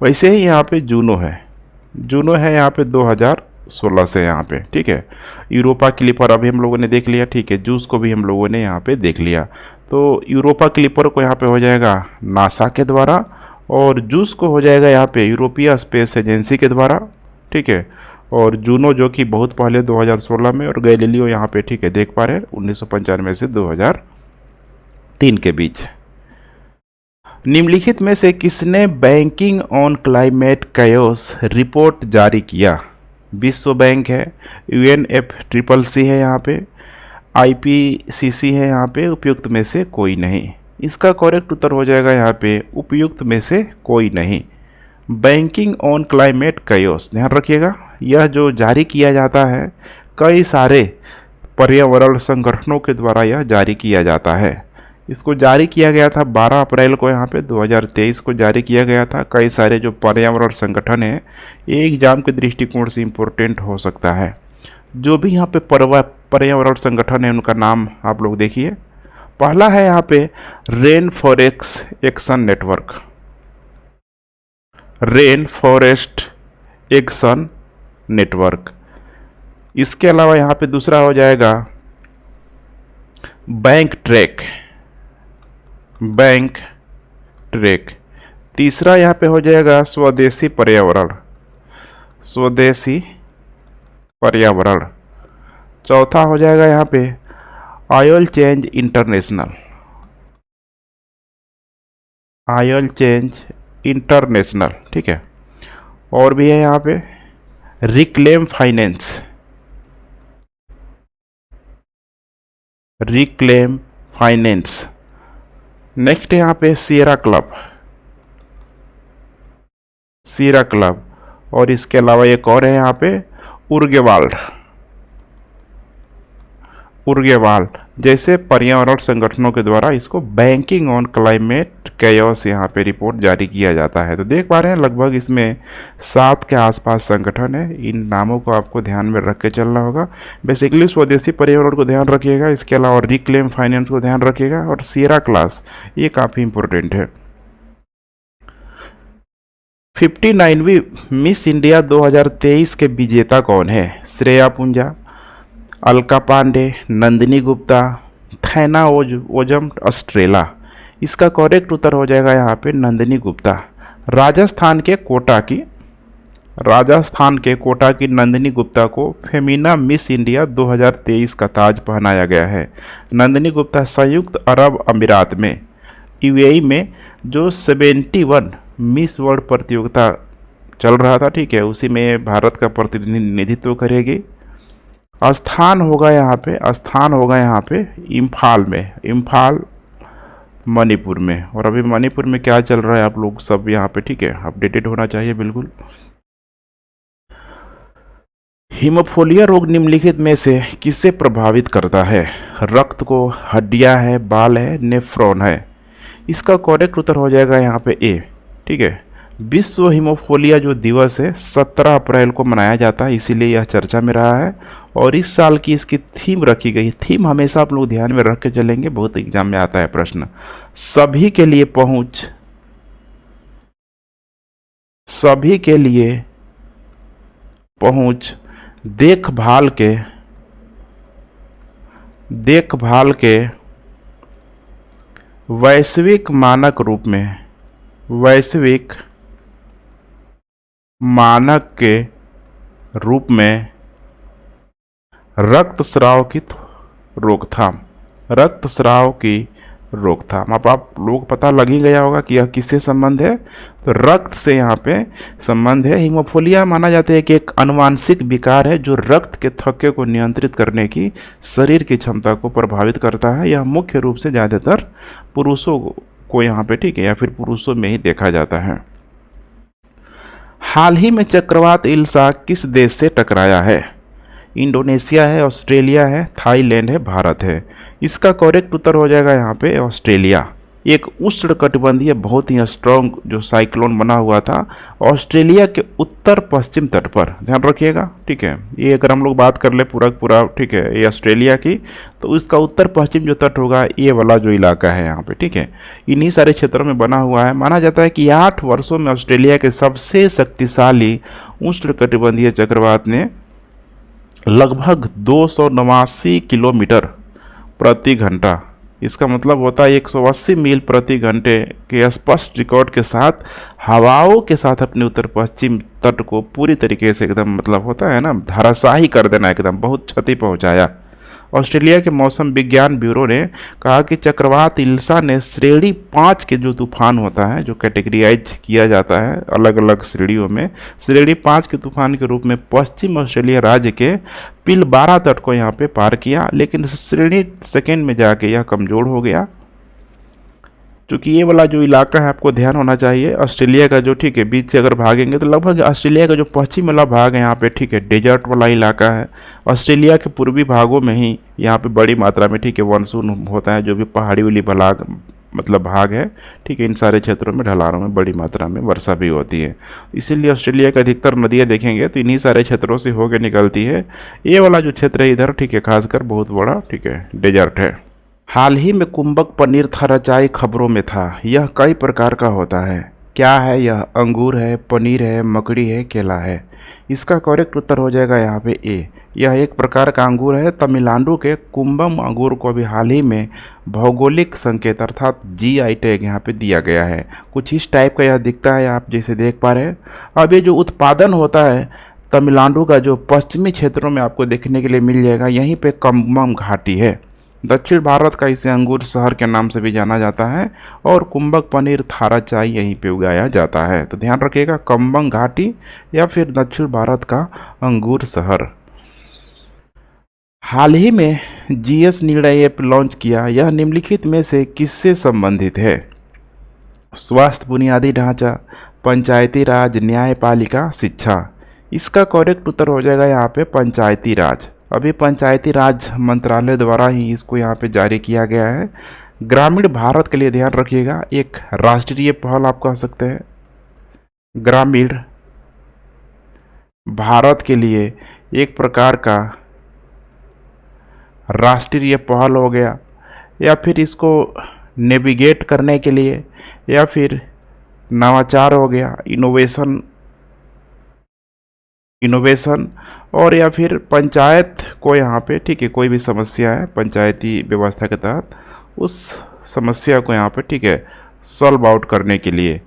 वैसे ही यहाँ पे जूनो है, जूनो है यहाँ पे 2016 से यहाँ पे, ठीक है। यूरोपा क्लिपर अभी हम लोगों ने देख लिया, ठीक है। जूस को भी हम लोगों ने यहाँ पे देख लिया। तो यूरोपा क्लिपर को यहाँ पे हो जाएगा नासा के द्वारा, और जूस को हो जाएगा यहाँ पे यूरोपीय स्पेस एजेंसी के द्वारा, ठीक है। और जूनो जो कि बहुत पहले 2016 में, और गैलीलियो यहाँ पे, ठीक है, देख पा रहे हैं 1995 से 2003 के बीच। निम्नलिखित में से किसने banking on climate chaos report जारी किया? विश्व बैंक है, UNFCCC है यहाँ पे, IPCC है यहाँ पे, उपयुक्त में से कोई नहीं। इसका करेक्ट उत्तर हो जाएगा यहाँ पे उपयुक्त में से कोई नहीं। बैंकिंग ऑन क्लाइमेट कैओस, ध्यान रखिएगा, यह जो जारी किया जाता है कई सारे पर्यावरण संगठनों के द्वारा यह जारी किया जाता है। इसको जारी किया गया था 12 अप्रैल को यहाँ पे 2023 को जारी किया गया था। कई सारे जो पर्यावरण संगठन है, ये एग्जाम के दृष्टिकोण से इम्पोर्टेंट हो सकता है। जो भी यहाँ पे पर्यावरण संगठन है उनका नाम आप लोग देखिए। पहला है यहाँ पे rain forest action network, rain forest action network. इसके अलावा यहाँ पे दूसरा हो जाएगा बैंक ट्रैक, बैंक ट्रैक। तीसरा यहाँ पे हो जाएगा स्वदेशी पर्यावरण, स्वदेशी पर्यावरण। चौथा हो जाएगा यहाँ पे oil change international, oil change international, ठीक है। और भी है यहाँ पे reclaim finance, reclaim finance. Next यहाँ पे सियरा क्लब, सियरा क्लब। और इसके अलावा एक और है यहाँ पे उर्गेवाल्ड, उर्गेवाल जैसे पर्यावरण संगठनों के द्वारा इसको बैंकिंग ऑन क्लाइमेट कैओस यहाँ पे रिपोर्ट जारी किया जाता है। तो देख पा रहे हैं लगभग इसमें 7 के आसपास संगठन है। इन नामों को आपको ध्यान में रख के चलना होगा। बेसिकली स्वदेशी पर्यावरण को ध्यान रखिएगा, इसके अलावा रिक्लेम फाइनेंस को ध्यान रखिएगा, और सियरा क्लास ये काफ़ी इंपॉर्टेंट है। 59वीं मिस इंडिया 2023 के विजेता कौन है? श्रेया पूंजा, अलका पांडे, नंदिनी गुप्ता, थैना ओजम अस्ट्रेला। इसका करेक्ट उत्तर हो जाएगा यहाँ पे नंदिनी गुप्ता। राजस्थान के कोटा की, राजस्थान के कोटा की नंदिनी गुप्ता को फेमिना मिस इंडिया 2023 का ताज पहनाया गया है। नंदिनी गुप्ता संयुक्त अरब अमीरात में UAE में जो 71 मिस वर्ल्ड प्रतियोगिता चल रहा था, ठीक है, उसी में भारत का प्रतिनिधित्व करेगी। स्थान होगा यहाँ पे, स्थान होगा यहाँ पे इम्फाल में, इम्फाल मणिपुर में। और अभी मणिपुर में क्या चल रहा है आप लोग सब यहाँ पे, ठीक है, अपडेटेड होना चाहिए बिल्कुल। हीमोफीलिया रोग निम्नलिखित में से किससे प्रभावित करता है? रक्त को, हड्डियाँ है, बाल है, नेफ्रॉन है। इसका करेक्ट उत्तर हो जाएगा यहाँ पे ए, ठीक है। विश्व हीमोफीलिया जो दिवस है 17 अप्रैल को मनाया जाता है, इसीलिए यह चर्चा में रहा है। और इस साल की इसकी थीम रखी गई। थीम हमेशा आप लोग ध्यान में रख के चलेंगे, बहुत एग्जाम में आता है प्रश्न। सभी के लिए पहुंच, सभी के लिए पहुंच, देखभाल के, देखभाल के वैश्विक मानक रूप में, वैश्विक मानक के रूप में रक्तस्राव की रोकथाम, रक्तस्राव की रोकथाम। अब आप लोग को पता लग ही गया होगा कि यह किससे संबंध है, तो रक्त से यहाँ पे संबंध है। हीमोफीलिया माना जाता है कि एक आनुवांशिक विकार है जो रक्त के थक्के को नियंत्रित करने की शरीर की क्षमता को प्रभावित करता है। यह मुख्य रूप से ज़्यादातर पुरुषों को यहाँ पे, ठीक है, या फिर पुरुषों में ही देखा जाता है। हाल ही में चक्रवात इल्सा किस देश से टकराया है? इंडोनेशिया है, ऑस्ट्रेलिया है, थाईलैंड है, भारत है। इसका करेक्ट उत्तर हो जाएगा यहाँ पे ऑस्ट्रेलिया। एक उष्णकटिबंधीय बहुत ही स्ट्रॉन्ग जो साइक्लोन बना हुआ था ऑस्ट्रेलिया के उत्तर पश्चिम तट पर, ध्यान रखिएगा, ठीक है। ये अगर हम लोग बात कर ले पूरा, ठीक है, ये ऑस्ट्रेलिया की, तो इसका उत्तर पश्चिम जो तट होगा ये वाला जो इलाका है यहाँ पे, ठीक है, इन्हीं सारे क्षेत्रों में बना हुआ है। माना जाता है कि 8 वर्षों में ऑस्ट्रेलिया के सबसे शक्तिशाली उष्णकटिबंधीय चक्रवात ने लगभग 289 किलोमीटर प्रति घंटा, इसका मतलब होता है 180 मील प्रति घंटे के स्पष्ट रिकॉर्ड के साथ हवाओं के साथ अपने उत्तर पश्चिम तट को पूरी तरीके से एकदम, मतलब होता है ना, धराशाही कर देना, एकदम बहुत क्षति पहुंचाया। ऑस्ट्रेलिया के मौसम विज्ञान ब्यूरो ने कहा कि चक्रवात इल्सा ने श्रेणी 5 के जो तूफान होता है, जो कैटेगराइज किया जाता है अलग अलग श्रेणियों में, श्रेणी 5 के तूफान के रूप में पश्चिम ऑस्ट्रेलिया राज्य के पिलबारा तट को यहाँ पे पार किया, लेकिन श्रेणी 2 में जाके यह कमज़ोर हो गया। क्योंकि ये वाला जो इलाका है आपको ध्यान होना चाहिए, ऑस्ट्रेलिया का जो, ठीक है, बीच से अगर भागेंगे तो लगभग ऑस्ट्रेलिया का जो पश्चिम वाला भाग है यहाँ पे, ठीक है, डेजर्ट वाला इलाका है। ऑस्ट्रेलिया के पूर्वी भागों में ही यहाँ पे बड़ी मात्रा में, ठीक है, मानसून होता है, जो भी पहाड़ी वाली मतलब भाग है, ठीक है, इन सारे क्षेत्रों में ढलानों में बड़ी मात्रा में वर्षा भी होती है। इसीलिए ऑस्ट्रेलिया की अधिकतर नदियाँ देखेंगे तो इन्हीं सारे क्षेत्रों से होकर निकलती है। ये वाला जो क्षेत्र है इधर, ठीक है, खासकर बहुत बड़ा, ठीक है, डेजर्ट है। हाल ही में कुंभक पनीर थराचाई खबरों में था। यह कई प्रकार का होता है, क्या है यह? अंगूर है, पनीर है, मकड़ी है, केला है। इसका करेक्ट उत्तर हो जाएगा यहाँ पे ए। यह एक प्रकार का अंगूर है। तमिलनाडु के कुंभम अंगूर को अभी हाल ही में भौगोलिक संकेत अर्थात GI टैग यहाँ पे दिया गया है। कुछ इस टाइप का यह दिखता है, आप जैसे देख पा रहे हैं। अब ये जो उत्पादन होता है तमिलनाडु का, जो पश्चिमी क्षेत्रों में आपको देखने के लिए मिल जाएगा, यहीं पे कुंभम घाटी है। दक्षिण भारत का इसे अंगूर शहर के नाम से भी जाना जाता है और कुंभक पनीर थाराचाई यहीं पे उगाया जाता है। तो ध्यान रखिएगा, कुंभम घाटी या फिर दक्षिण भारत का अंगूर शहर। हाल ही में GS निर्णय ऐप लॉन्च किया, यह निम्नलिखित में से किससे संबंधित है? स्वास्थ्य, बुनियादी ढांचा, पंचायती राज, न्यायपालिका, शिक्षा। इसका करेक्ट उत्तर हो जाएगा यहाँ पे पंचायती राज। अभी पंचायती राज मंत्रालय द्वारा ही इसको यहाँ पे जारी किया गया है। ग्रामीण भारत के लिए ध्यान रखिएगा, एक राष्ट्रीय पहल आप कह सकते हैं। ग्रामीण भारत के लिए एक प्रकार का राष्ट्रीय पहल हो गया, या फिर इसको नेविगेट करने के लिए, या फिर नवाचार हो गया, इनोवेशन, और या फिर पंचायत को यहाँ पे, ठीक है, कोई भी समस्या है पंचायती व्यवस्था के तहत, उस समस्या को यहाँ पे, ठीक है, सॉल्व आउट करने के लिए।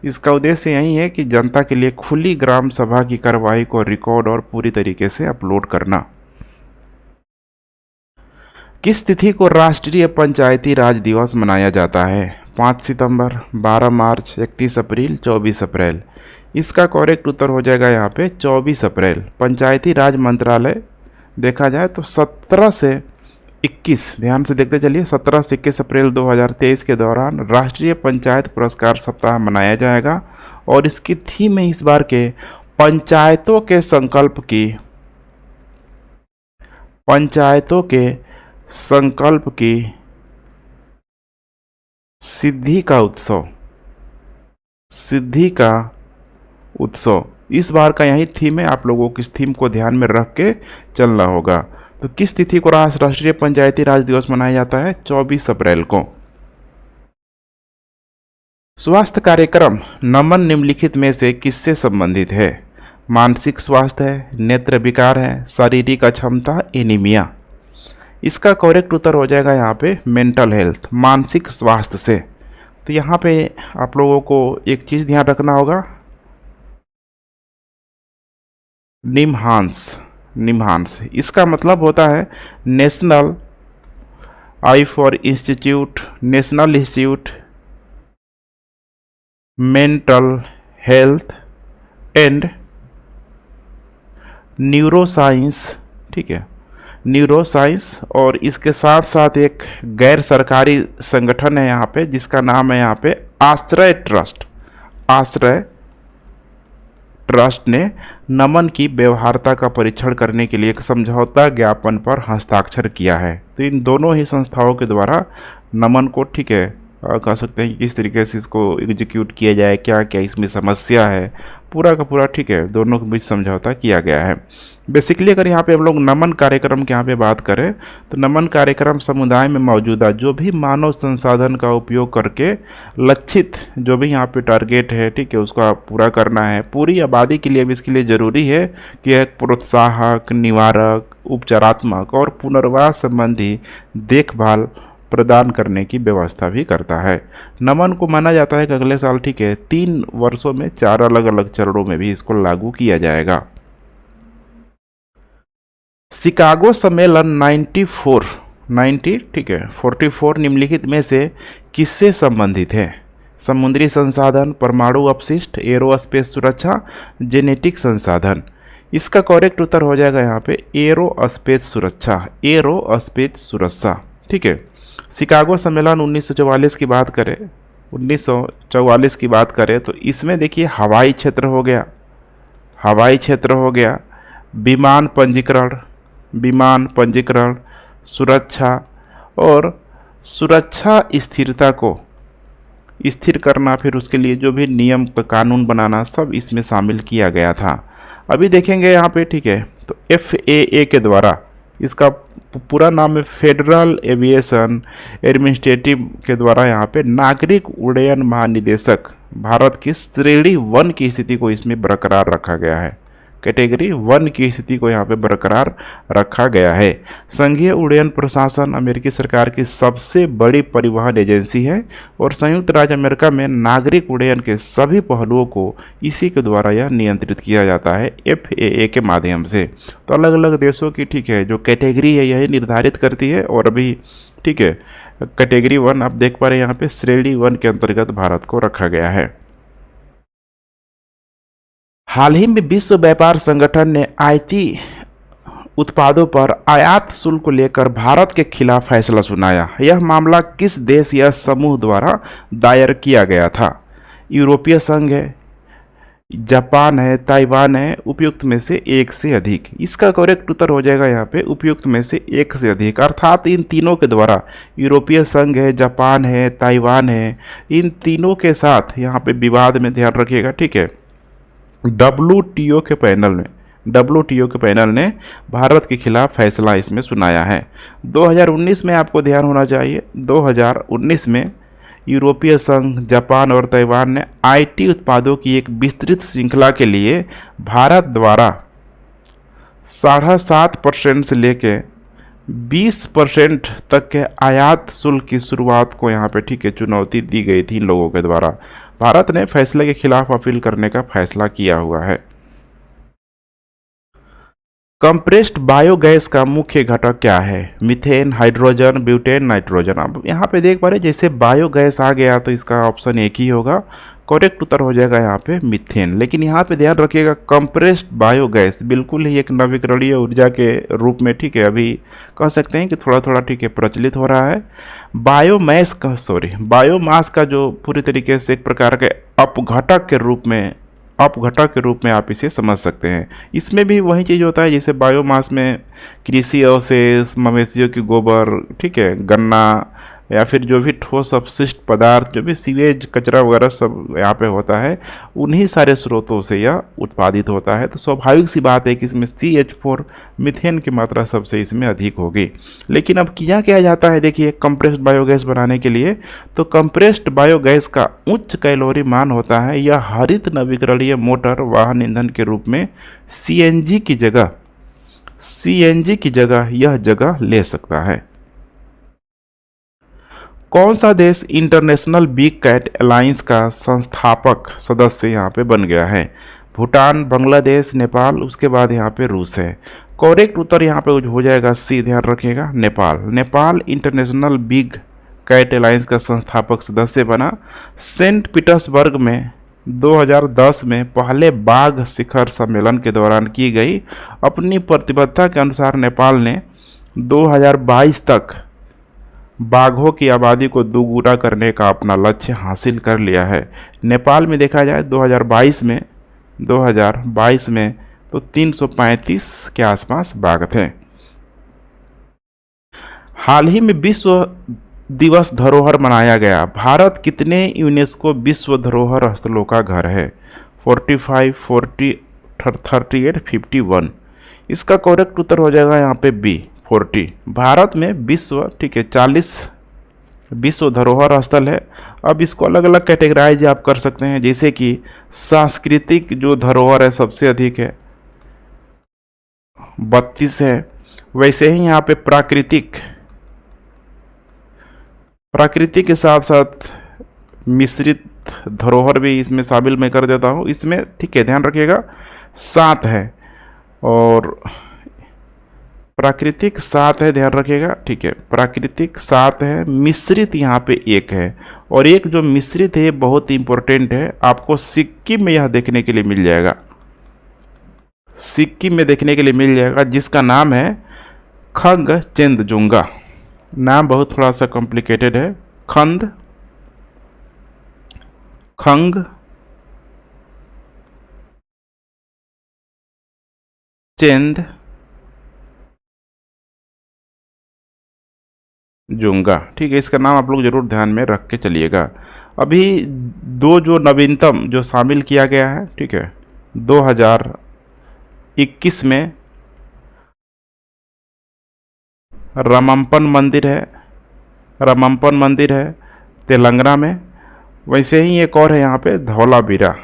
इसका उद्देश्य यही है कि जनता के लिए खुली ग्राम सभा की कार्रवाई को रिकॉर्ड और पूरी तरीके से अपलोड करना। किस तिथि को राष्ट्रीय पंचायती राज दिवस मनाया जाता है? 5 सितंबर, 12 मार्च, 31 अप्रैल, 24 अप्रैल। इसका करेक्ट उत्तर हो जाएगा यहाँ पे 24 अप्रैल। पंचायती राज मंत्रालय देखा जाए तो 17 से 21, ध्यान से देखते चलिए, 17 से 21 अप्रैल 2023 के दौरान राष्ट्रीय पंचायत पुरस्कार सप्ताह मनाया जाएगा और इसकी थीम है इस बार के पंचायतों संकल्प की सिद्धि का उत्सव। इस बार का यही थीम है, आप लोगों को इस थीम को ध्यान में रख के चलना होगा। तो किस तिथि को राष्ट्रीय पंचायती राज दिवस मनाया जाता है? 24 अप्रैल को। स्वास्थ्य कार्यक्रम नमन निम्नलिखित में से किससे संबंधित है? मानसिक स्वास्थ्य है, नेत्र विकार है, शारीरिक अक्षमता, एनीमिया। इसका करेक्ट उत्तर हो जाएगा यहाँ पे मेंटल हेल्थ, मानसिक स्वास्थ्य से। तो यहाँ पे आप लोगों को एक चीज़ ध्यान रखना होगा, निमहांस, निमहांस इसका मतलब होता है national I for institute, national institute mental health and neuroscience, ठीक है, न्यूरोसाइंस। और इसके साथ साथ एक गैर सरकारी संगठन है यहाँ पे जिसका नाम है यहाँ पे आश्रय ट्रस्ट। आश्रय ट्रस्ट ने नमन की व्यवहार्यता का परीक्षण करने के लिए एक समझौता ज्ञापन पर हस्ताक्षर किया है। तो इन दोनों ही संस्थाओं के द्वारा नमन को, ठीक है, कह सकते हैं कि किस तरीके से इसको एग्जीक्यूट किया जाए, क्या क्या इसमें समस्या है, पूरा का पूरा, ठीक है, दोनों के बीच समझौता किया गया है। बेसिकली अगर यहाँ पे हम लोग नमन कार्यक्रम की यहाँ पे बात करें तो नमन कार्यक्रम समुदाय में मौजूदा जो भी मानव संसाधन का उपयोग करके लक्षित जो भी यहाँ पे टारगेट है, ठीक है, उसका पूरा करना है। पूरी आबादी के लिए भी इसके लिए ज़रूरी है कि एक प्रोत्साहक, निवारक, उपचारात्मक और पुनर्वास संबंधी देखभाल प्रदान करने की व्यवस्था भी करता है। नमन को माना जाता है कि अगले साल, ठीक है, 3 वर्षों में 4 अलग अलग चरणों में भी इसको लागू किया जाएगा। शिकागो सम्मेलन 90, ठीक है, 44 निम्नलिखित में से किससे संबंधित है? समुद्री संसाधन, परमाणु अपशिष्ट, एरोस्पेस सुरक्षा, जेनेटिक संसाधन। इसका करेक्ट उत्तर हो जाएगा यहाँ पे एरोस्पेस सुरक्षा, एरोस्पेस सुरक्षा, ठीक है। शिकागो सम्मेलन 1944 की बात करें, 1944 की बात करें तो इसमें देखिए हवाई क्षेत्र हो गया, हवाई क्षेत्र हो गया, विमान पंजीकरण, सुरक्षा और सुरक्षा स्थिरता को स्थिर करना, फिर उसके लिए जो भी नियम कानून बनाना, सब इसमें शामिल किया गया था। अभी देखेंगे यहाँ पे, ठीक है, तो FAA के द्वारा, इसका पूरा नाम है फेडरल एविएशन एडमिनिस्ट्रेटिव के द्वारा यहाँ पे नागरिक उड्डयन महानिदेशक भारत की श्रेणी 1 की स्थिति को इसमें बरकरार रखा गया है। कैटेगरी 1 की स्थिति को यहाँ पे बरकरार रखा गया है। संघीय उड्डयन प्रशासन अमेरिकी सरकार की सबसे बड़ी परिवहन एजेंसी है और संयुक्त राज्य अमेरिका में नागरिक उड्डयन के सभी पहलुओं को इसी के द्वारा यह नियंत्रित किया जाता है, FAA के माध्यम से। तो अलग अलग देशों की, ठीक है, जो कैटेगरी है यही निर्धारित करती है। और अभी, ठीक है, कैटेगरी 1 आप देख पा रहे हैं यहाँ पे श्रेणी 1 के अंतर्गत भारत को रखा गया है। हाल ही में विश्व व्यापार संगठन ने IT उत्पादों पर आयात शुल्क को लेकर भारत के खिलाफ फैसला सुनाया। यह मामला किस देश या समूह द्वारा दायर किया गया था? यूरोपीय संघ है, जापान है, ताइवान है, उपयुक्त में से एक से अधिक। इसका करेक्ट उत्तर हो जाएगा यहाँ पे उपयुक्त में से एक से अधिक, अर्थात इन तीनों के द्वारा, यूरोपीय संघ है, जापान है, ताइवान है, इन तीनों के साथ यहाँ पे विवाद में ध्यान रखिएगा, ठीक है, WTO के पैनल ने भारत के खिलाफ फैसला इसमें सुनाया है। 2019 में आपको ध्यान होना चाहिए, 2019 में यूरोपीय संघ, जापान और ताइवान ने IT उत्पादों की एक विस्तृत श्रृंखला के लिए भारत द्वारा 7.5% से लेके 20% तक के आयात शुल्क की शुरुआत को यहाँ पे, ठीक है, चुनौती दी गई थी इन लोगों के द्वारा। भारत ने फैसले के खिलाफ अपील करने का फैसला किया हुआ है। कंप्रेस्ड बायोगैस का मुख्य घटक क्या है? Methane, hydrogen, butane, nitrogen. अब यहाँ पे देख पा रहे जैसे बायोगैस आ गया तो इसका ऑप्शन एक ही होगा, करेक्ट उत्तर हो जाएगा यहाँ पे मीथेन। लेकिन यहाँ पे ध्यान रखिएगा कंप्रेस्ड बायोगैस बिल्कुल ही एक नवीकरणीय ऊर्जा के रूप में, ठीक है, अभी कह सकते हैं कि थोड़ा थोड़ा, ठीक है, प्रचलित हो रहा है। बायोमास का जो पूरी तरीके से एक प्रकार के अपघटक के रूप में आप इसे समझ सकते हैं। इसमें भी वही चीज़ होता है जैसे बायोमास में कृषि अवशेष, मवेशियों की गोबर, ठीक है, गन्ना या फिर जो भी ठोस अपशिष्ट पदार्थ, जो भी सीवेज कचरा वगैरह सब यहाँ पे होता है, उन्हीं सारे स्रोतों से यह उत्पादित होता है। तो स्वाभाविक सी बात है कि इसमें CH4 मीथेन की मात्रा सबसे इसमें अधिक होगी। लेकिन अब किया जाता है, देखिए, कंप्रेस्ड बायोगैस बनाने के लिए, तो कंप्रेस्ड बायोगैस का उच्च कैलोरी मान होता है। यह हरित नवीकरणीय मोटर वाहन ईंधन के रूप में CNG की जगह सीएनजी की जगह यह जगह ले सकता है। कौन सा देश इंटरनेशनल बिग कैट अलायंस का संस्थापक सदस्य यहाँ पे बन गया है? भूटान, बांग्लादेश, नेपाल, उसके बाद यहाँ पे रूस है। करेक्ट उत्तर यहाँ पे हो जाएगा सी, ध्यान रखिएगा, Nepal. Nepal international big cat alliance का संस्थापक सदस्य बना। सेंट पीटर्सबर्ग में 2010 में पहले बाघ शिखर सम्मेलन के दौरान की गई अपनी प्रतिबद्धता के अनुसार नेपाल ने 2022 तक बाघों की आबादी को दोगुना करने का अपना लक्ष्य हासिल कर लिया है। नेपाल में देखा जाए 2022 में तो 335 के आसपास बाघ थे। हाल ही में विश्व दिवस धरोहर मनाया गया। भारत कितने यूनेस्को विश्व धरोहर स्थलों का घर है? 45, 40, 38, 51। इसका करेक्ट उत्तर हो जाएगा यहाँ पे बी, 40। भारत में विश्व, ठीक है, 40 विश्व धरोहर स्थल है। अब इसको अलग अलग कैटेगराइज आप कर सकते हैं, जैसे कि सांस्कृतिक जो धरोहर है सबसे अधिक है, 32 है। वैसे ही यहाँ पे प्राकृतिक के साथ साथ मिश्रित धरोहर भी इसमें शामिल मैं कर देता हूँ इसमें, ठीक है, ध्यान रखिएगा, 7 है। और प्राकृतिक 7 है, ध्यान रखिएगा, ठीक है, प्राकृतिक 7 है, मिश्रित यहाँ पे 1 है। और एक जो मिश्रित है बहुत इंपॉर्टेंट है, आपको सिक्किम में यह देखने के लिए मिल जाएगा, सिक्किम में देखने के लिए मिल जाएगा, जिसका नाम है खंगचेंदजुंगा। नाम बहुत थोड़ा सा कॉम्प्लिकेटेड है, खंगचेंदजुंगा, ठीक है। इसका नाम आप लोग जरूर ध्यान में रख के चलिएगा। अभी दो जो नवीनतम जो शामिल किया गया है, ठीक है, 2021 में रामप्पन मंदिर है तेलंगाना में। वैसे ही एक और है यहाँ पे धौलावीरा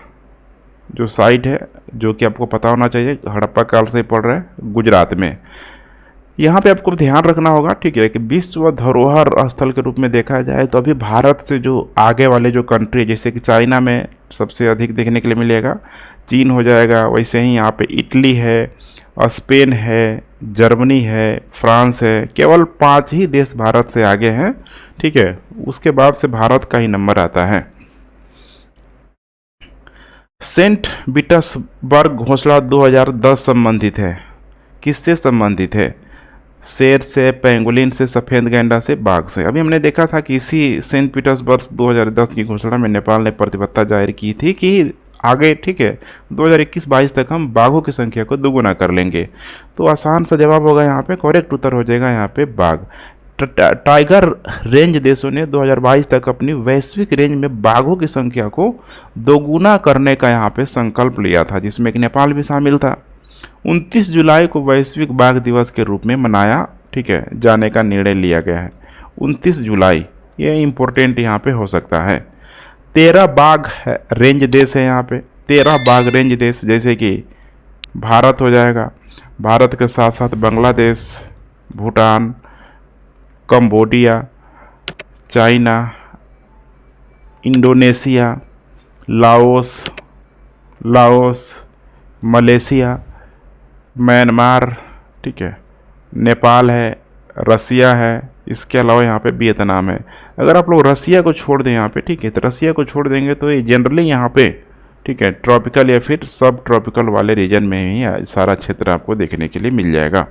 जो साइट है, जो कि आपको पता होना चाहिए, हड़प्पा काल से पड़ रहा है, गुजरात में। यहाँ पे आपको ध्यान रखना होगा, ठीक है, कि विश्व धरोहर स्थल के रूप में देखा जाए तो अभी भारत से जो आगे वाले जो कंट्री, जैसे कि चाइना में सबसे अधिक देखने के लिए मिलेगा, चीन हो जाएगा। वैसे ही यहाँ पे इटली है, स्पेन है, जर्मनी है, फ्रांस है। केवल 5 ही देश भारत से आगे हैं, ठीक है। उसके बाद से भारत का ही नंबर आता है। सेंट पीटर्सबर्ग घोषणा 2010 संबंधित है, किससे संबंधित है? शेर से, पेंगुलिन से, सफ़ेद गैंडा से, बाघ से। अभी हमने देखा था कि इसी सेंट पीटर्सबर्ग 2010 की घोषणा में नेपाल ने प्रतिबद्धता जाहिर की थी कि आगे, ठीक है, 2021-22 तक हम बाघों की संख्या को दोगुना कर लेंगे। तो आसान सा जवाब होगा यहाँ पे, करेक्ट उत्तर हो जाएगा यहाँ पे बाघ। टाइगर रेंज देशों ने 2022 तक अपनी वैश्विक रेंज में बाघों की संख्या को दोगुना करने का यहाँ पे संकल्प लिया था, जिसमें कि नेपाल भी शामिल था। 29 जुलाई को वैश्विक बाघ दिवस के रूप में मनाया, ठीक है, जाने का निर्णय लिया गया है। 29 जुलाई, ये इम्पोर्टेंट यहाँ पे हो सकता है। 13 बाघ रेंज देश है यहाँ पे, 13 बाघ रेंज देश, जैसे कि भारत हो जाएगा, भारत के साथ साथ Bangladesh, Bhutan, Cambodia, China, Indonesia, Laos, Malaysia, Myanmar, ठीक है, नेपाल है, रसिया है, इसके अलावा यहाँ पे वियतनाम है। अगर आप लोग रसिया को छोड़ दें यहाँ पे, ठीक है, तो रसिया को छोड़ देंगे तो ये जनरली यहाँ पे, ठीक है, ट्रॉपिकल या फिर सब ट्रॉपिकल वाले रीजन में ही सारा क्षेत्र आपको देखने के लिए मिल जाएगा।